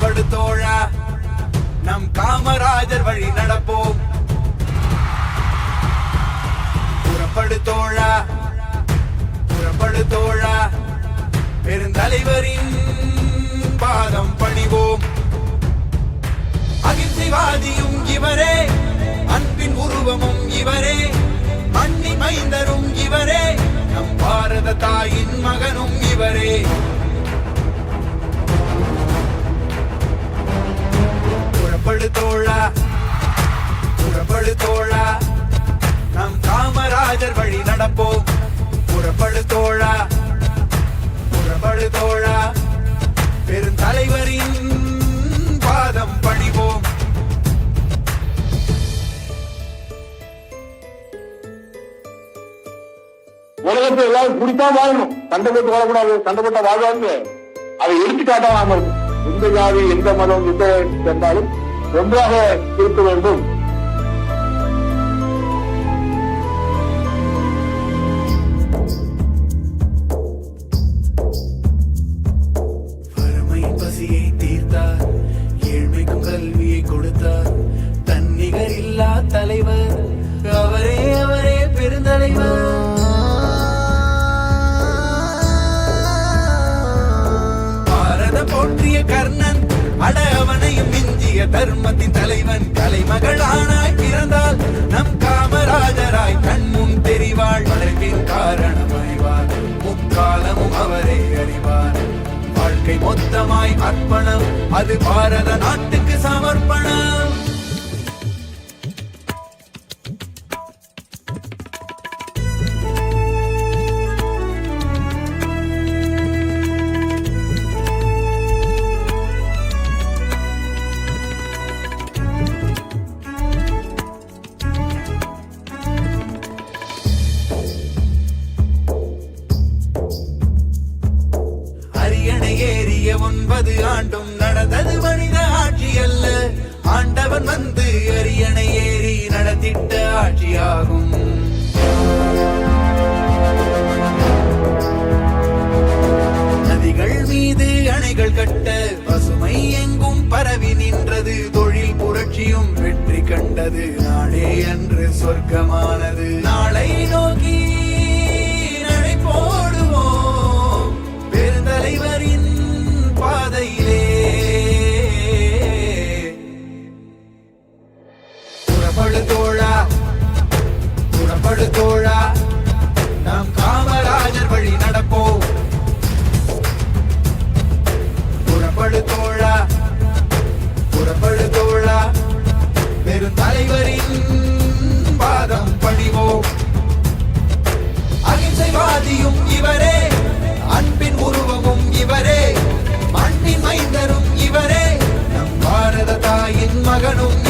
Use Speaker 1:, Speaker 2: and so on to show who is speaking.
Speaker 1: புறப்படு தோழா, நம் காமராஜர் வழி நடப்போம். புறப்படு தோழா, புறப்படு தோழா, பெருந்தலைவரின் பாதம் பணிவோம். அகிம்சைவாதியும் இவரே, அன்பின் உருவமும் இவரே, மண்ணி மைந்தரும் இவரே, நம் பாரத தாயின் மகனும் இவரே. புறப்படு தோழா, புறப்படு தோழா, நம் காமராஜர் வழி நடப்போம். புறப்படு தோழா, புறப்படு தோழா, பெருந்தலைவரின் பாதம் பணிவோம்.
Speaker 2: உலகத்தை எல்லாரும் குடித்தான் வாழணும், சண்டை போட்டு வாழக்கூடாது. சண்டை போட்ட வாழ்வாங்க அதை எடுத்து காட்டாம இருக்கும். எந்த ஜாதி, எந்த மதம், எந்த இருந்தாலும் ஒன்றாக இருக்க வேண்டும்.
Speaker 1: வறுமை பசியை தீர்த்தார், ஏழ்மைக்கும் கல்வியை கொடுத்தார், தன்னிகர் இல்லா தலைவர் அவரே, அவரே பெருந்தலைவர். போற்றிய கர்ணன், அட அவனையும் மிஞ்சிய தர்மத்தின் தலைவன். கலைமகளானாய் பிறந்தால் நம் காமராஜராய் கண்முன் தெரிவாள். வளர்ப்பின் காரணம் அறிவார், முக்காலமும் அவரே அறிவார். வாழ்க்கை மொத்தமாய் அர்ப்பணம், அது பாரத நாட்டுக்கு சமர்ப்பணம். ஏறிய 9 ஆண்டும் நடந்தது மனித ஆட்சி அல்ல, ஆண்டவன் வந்து அரியணை ஏறி நடத்திட்ட ஆட்சியாகும். நதிகள் மீது அணைகள் கட்ட, பசுமை எங்கும் பரவி நின்றது. தொழில் புரட்சியும் வெற்றி கண்டது, நாடே அன்று சொர்க்கமானது.